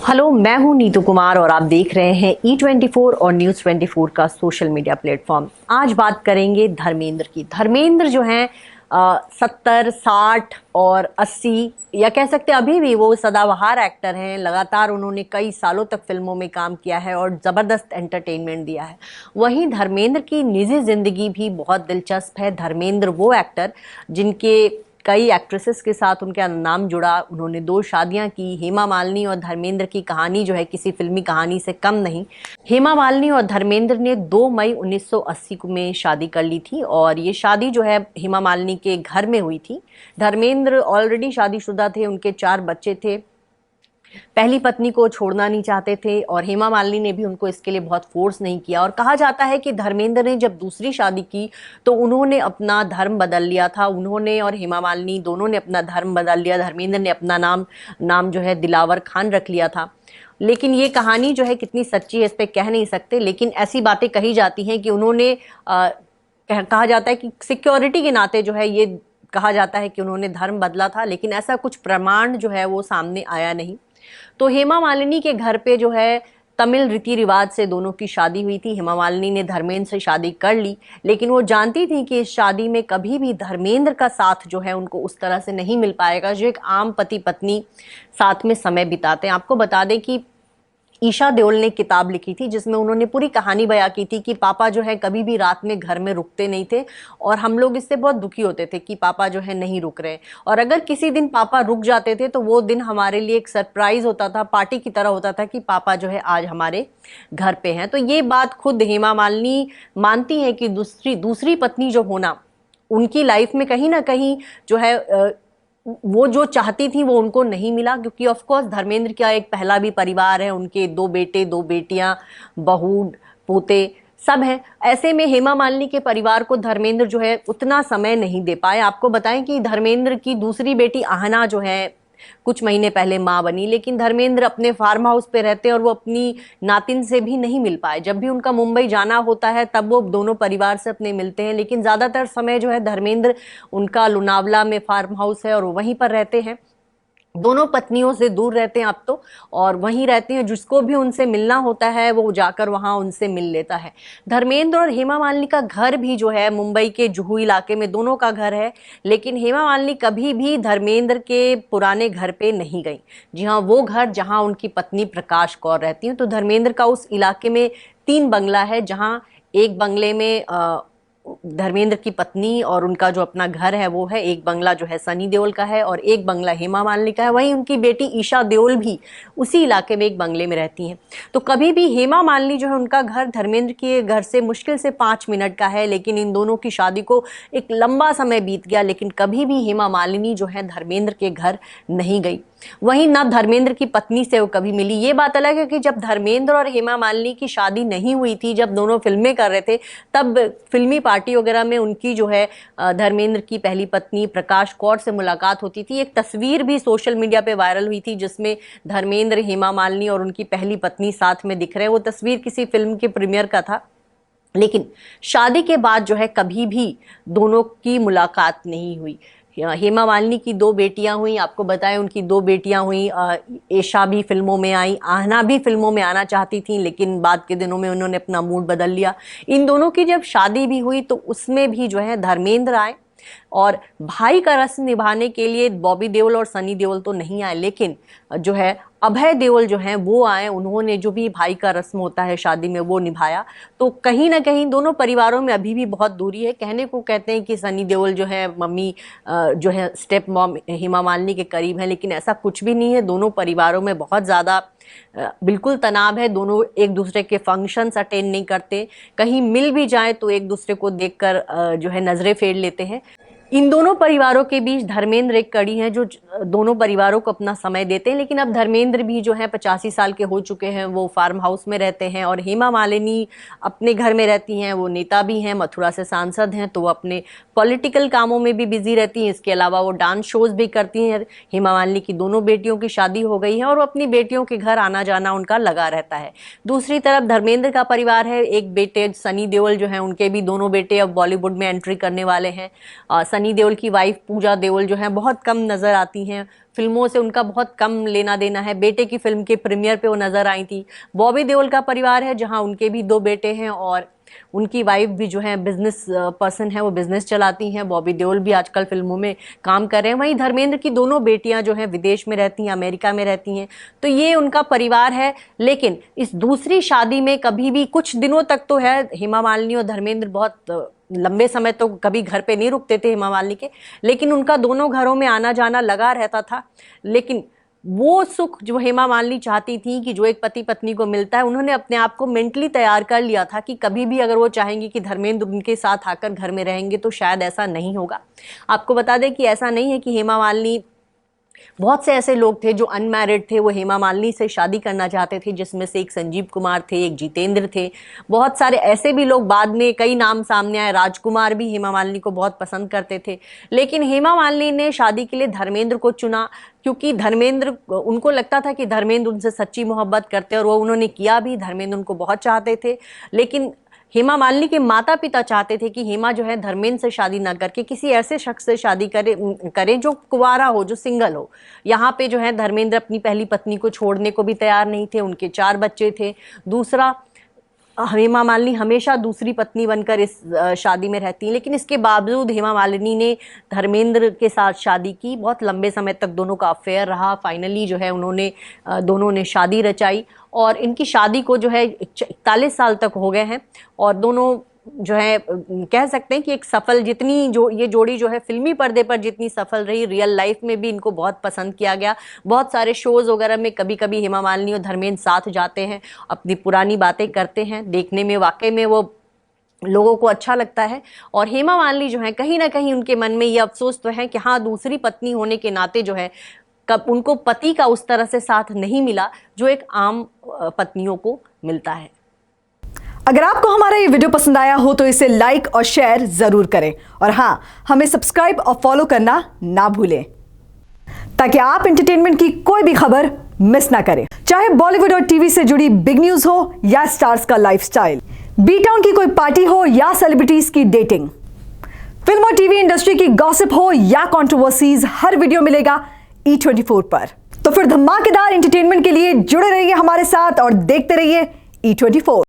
Hello, मैं हूं नीतू कुमार और आप देख रहे हैं E24 और News 24 का सोशल मीडिया प्लेटफॉर्म। आज बात करेंगे धर्मेंद्र की। धर्मेंद्र जो हैं 70, 60 और 80 या कह सकते हैं अभी भी वो सदाबहार एक्टर हैं। लगातार उन्होंने कई सालों तक फिल्मों में काम किया है और ज़बरदस्त एंटरटेनमेंट दिया है। वहीं धर्मेंद्र की निजी ज़िंदगी भी बहुत दिलचस्प है। धर्मेंद्र वो एक्टर जिनके कई एक्ट्रेसेस के साथ उनका नाम जुड़ा। उन्होंने 2 शादियां की। हेमा मालिनी और धर्मेंद्र की कहानी जो है किसी फिल्मी कहानी से कम नहीं। हेमा मालिनी और धर्मेंद्र ने 2 मई 1980 में शादी कर ली थी और ये शादी जो है हेमा मालिनी के घर में हुई थी। धर्मेंद्र ऑलरेडी शादीशुदा थे, उनके 4 बच्चे थे। पहली पत्नी को छोड़ना नहीं चाहते थे और हेमा मालिनी ने भी उनको इसके लिए बहुत फोर्स नहीं किया। और कहा जाता है कि धर्मेंद्र ने जब दूसरी शादी की तो उन्होंने अपना धर्म बदल लिया था। उन्होंने और हेमा मालिनी दोनों ने अपना धर्म बदल लिया। धर्मेंद्र ने अपना नाम जो है दिलावर खान रख लिया था। लेकिन ये कहानी जो है कितनी सच्ची है इस पर कह नहीं सकते, लेकिन ऐसी बातें कही जाती हैं कि उन्होंने कहा जाता है कि सिक्योरिटी के नाते जो है ये कहा जाता है कि उन्होंने धर्म बदला था, लेकिन ऐसा कुछ प्रमाण जो है वो सामने आया नहीं। तो हेमा मालिनी के घर पे जो है तमिल रीति रिवाज से दोनों की शादी हुई थी। हेमा मालिनी ने धर्मेंद्र से शादी कर ली, लेकिन वो जानती थी कि इस शादी में कभी भी धर्मेंद्र का साथ जो है उनको उस तरह से नहीं मिल पाएगा जो एक आम पति पत्नी साथ में समय बिताते हैं। आपको बता दें कि ईशा देओल ने किताब लिखी थी जिसमें उन्होंने पूरी कहानी बयां की थी कि पापा जो है कभी भी रात में घर में रुकते नहीं थे और हम लोग इससे बहुत दुखी होते थे कि पापा जो है नहीं रुक रहे। और अगर किसी दिन पापा रुक जाते थे तो वो दिन हमारे लिए एक सरप्राइज होता था, पार्टी की तरह होता था कि पापा जो है आज हमारे घर पे हैं। तो ये बात खुद हेमा मालिनी मानती है कि दूसरी पत्नी जो होना उनकी लाइफ में कहीं ना कहीं जो है वो जो चाहती थी वो उनको नहीं मिला, क्योंकि ऑफ कोर्स धर्मेंद्र का एक पहला भी परिवार है, उनके 2 बेटे 2 बेटियां, बहू पोते सब हैं। ऐसे में हेमा मालिनी के परिवार को धर्मेंद्र जो है उतना समय नहीं दे पाए। आपको बताएं कि धर्मेंद्र की दूसरी बेटी आहना जो है कुछ महीने पहले मां बनी, लेकिन धर्मेंद्र अपने फार्म हाउस पे रहते हैं और वो अपनी नातिन से भी नहीं मिल पाए। जब भी उनका मुंबई जाना होता है तब वो दोनों परिवार से अपने मिलते हैं, लेकिन ज्यादातर समय जो है धर्मेंद्र उनका लोनावला में फार्म हाउस है और वहीं पर रहते हैं। दोनों पत्नियों से दूर रहते हैं अब तो, और वहीं रहते हैं। जिसको भी उनसे मिलना होता है वो जाकर वहां उनसे मिल लेता है। धर्मेंद्र और हेमा मालिनी का घर भी जो है मुंबई के जुहू इलाके में दोनों का घर है, लेकिन हेमा मालिनी कभी भी धर्मेंद्र के पुराने घर पे नहीं गई। जी हाँ, वो घर जहां उनकी पत्नी प्रकाश कौर रहती है। तो धर्मेंद्र का उस इलाके में 3 बंगला है, जहां एक बंगले में धर्मेंद्र की पत्नी और उनका जो अपना घर है वो है, एक बंगला जो है सनी देओल का है और एक बंगला हेमा मालिनी का है। वहीं उनकी बेटी ईशा देओल भी उसी इलाके में एक बंगले में रहती हैं। तो कभी भी हेमा मालिनी जो है उनका घर धर्मेंद्र के घर से मुश्किल से 5 मिनट का है, लेकिन इन दोनों की शादी को एक लंबा समय बीत गया, लेकिन कभी भी हेमा मालिनी जो है धर्मेंद्र के घर नहीं गई। वहीं ना धर्मेंद्र की पत्नी से वो कभी मिली। ये बात अलग है कि जब धर्मेंद्र और हेमा मालिनी की शादी नहीं हुई थी, जब दोनों फिल्में कर रहे थे, तब फिल्मी पार्टी वगैरह में उनकी जो है धर्मेंद्र की पहली पत्नी प्रकाश कौर से मुलाकात होती थी। एक तस्वीर भी सोशल मीडिया पे वायरल हुई थी जिसमें धर्मेंद्र, हेमा मालिनी और उनकी पहली पत्नी साथ में दिख रहे हैं। वो तस्वीर किसी फिल्म के प्रीमियर का था, लेकिन शादी के बाद जो है कभी भी दोनों की मुलाकात नहीं हुई। हेमा मालिनी की 2 बेटियां हुई, आपको बताएं उनकी 2 बेटियां हुई। ईशा भी फिल्मों में आई, आहना भी फिल्मों में आना चाहती थी, लेकिन बाद के दिनों में उन्होंने अपना मूड बदल लिया। इन दोनों की जब शादी भी हुई तो उसमें भी जो है धर्मेंद्र आए और भाई का रस्म निभाने के लिए बॉबी देओल और सनी देओल तो नहीं आए, लेकिन जो है अभय देओल जो हैं वो आए। उन्होंने जो भी भाई का रस्म होता है शादी में वो निभाया। तो कहीं ना कहीं दोनों परिवारों में अभी भी बहुत दूरी है। कहने को कहते हैं कि सनी देओल जो है मम्मी जो है स्टेप मॉम हेमा मालिनी के करीब है, लेकिन ऐसा कुछ भी नहीं है। दोनों परिवारों में बहुत ज़्यादा बिल्कुल तनाव है। दोनों एक दूसरे के फंक्शंस अटेंड नहीं करते, कहीं मिल भी जाए तो एक दूसरे को देखकर जो है नजरें फेर लेते हैं। इन दोनों परिवारों के बीच धर्मेंद्र एक कड़ी है जो दोनों परिवारों को अपना समय देते हैं, लेकिन अब धर्मेंद्र भी जो है 85 साल के हो चुके हैं, वो फार्म हाउस में रहते हैं। और हेमा मालिनी अपने घर में रहती हैं, वो नेता भी हैं, मथुरा से सांसद हैं, तो वो अपने पॉलिटिकल कामों में भी बिजी रहती हैं। इसके अलावा वो डांस शोज भी करती हैं। हेमा मालिनी की दोनों बेटियों की शादी हो गई है और वो अपनी बेटियों के घर आना जाना उनका लगा रहता है। दूसरी तरफ धर्मेंद्र का परिवार है, एक बेटे सनी देओल जो है उनके भी दोनों बेटे अब बॉलीवुड में एंट्री करने वाले हैं। सनी देओल की वाइफ पूजा देओल जो है बहुत कम नज़र आती हैं, फिल्मों से उनका बहुत कम लेना देना है। बेटे की फिल्म के प्रीमियर पे वो नज़र आई थी। बॉबी देओल का परिवार है जहां उनके भी 2 बेटे हैं और उनकी वाइफ भी जो है बिजनेस पर्सन है, वो बिजनेस चलाती हैं। बॉबी देओल भी आजकल फिल्मों में काम कर रहे हैं। वहीं धर्मेंद्र की दोनों बेटियां जो हैं विदेश में रहती हैं, अमेरिका में रहती हैं। तो ये उनका परिवार है। लेकिन इस दूसरी शादी में कभी भी कुछ दिनों तक तो है, हेमा मालिनी और धर्मेंद्र बहुत लंबे समय तो कभी घर पे नहीं रुकते थे हेमा मालिनी के, लेकिन उनका दोनों घरों में आना जाना लगा रहता था। लेकिन वो सुख जो हेमा मालिनी चाहती थी कि जो एक पति पत्नी को मिलता है, उन्होंने अपने आप को मेंटली तैयार कर लिया था कि कभी भी अगर वो चाहेंगी कि धर्मेंद्र उनके साथ आकर घर में रहेंगे तो शायद ऐसा नहीं होगा। आपको बता दें कि ऐसा नहीं है कि हेमा मालिनी, बहुत से ऐसे लोग थे जो अनमैरिड थे, वो हेमा मालिनी से शादी करना चाहते थे, जिसमें से एक संजीव कुमार थे, एक जितेंद्र थे, बहुत सारे ऐसे भी लोग, बाद में कई नाम सामने आए। राजकुमार भी हेमा मालिनी को बहुत पसंद करते थे। लेकिन हेमा मालिनी ने शादी के लिए धर्मेंद्र को चुना क्योंकि धर्मेंद्र, उनको लगता था कि धर्मेंद्र उनसे सच्ची मोहब्बत करते और वो उन्होंने किया भी। धर्मेंद्र उनको बहुत चाहते थे। लेकिन हेमा मालिनी के माता पिता चाहते थे कि हेमा जो है धर्मेंद्र से शादी ना करके किसी ऐसे शख्स से शादी करें जो कुंवारा हो, जो सिंगल हो। यहाँ पे जो है धर्मेंद्र अपनी पहली पत्नी को छोड़ने को भी तैयार नहीं थे। उनके 4 बच्चे थे। दूसरा, हेमा मालिनी हमेशा दूसरी पत्नी बनकर इस शादी में रहती हैं। लेकिन इसके बावजूद हेमा मालिनी ने धर्मेंद्र के साथ शादी की। बहुत लंबे समय तक दोनों का अफेयर रहा। फाइनली जो है उन्होंने दोनों ने शादी रचाई और इनकी शादी को जो है 41 साल तक हो गए हैं। और दोनों जो है कह सकते हैं कि एक सफल, जितनी जो ये जोड़ी जो है फिल्मी पर्दे पर जितनी सफल रही, रियल लाइफ में भी इनको बहुत पसंद किया गया। बहुत सारे शोज वगैरह में कभी कभी हेमा मालिनी और धर्मेंद्र साथ जाते हैं, अपनी पुरानी बातें करते हैं। देखने में वाकई में वो लोगों को अच्छा लगता है। और हेमा मालिनी जो है कहीं ना कहीं उनके मन में ये अफसोस तो है कि हाँ, दूसरी पत्नी होने के नाते जो है कब उनको पति का उस तरह से साथ नहीं मिला जो एक आम पत्नियों को मिलता है। अगर आपको हमारा ये वीडियो पसंद आया हो तो इसे लाइक और शेयर जरूर करें और हाँ, हमें सब्सक्राइब और फॉलो करना ना भूलें ताकि आप एंटरटेनमेंट की कोई भी खबर मिस ना करें, चाहे बॉलीवुड और टीवी से जुड़ी बिग न्यूज हो या स्टार्स का लाइफस्टाइल, बी टाउन की कोई पार्टी हो या सेलिब्रिटीज की डेटिंग, फिल्म और टीवी इंडस्ट्री की गॉसिप हो या कंट्रोवर्सीज, हर वीडियो मिलेगा E24 पर। तो फिर धमाकेदार एंटरटेनमेंट के लिए जुड़े रहिए हमारे साथ और देखते रहिए E24।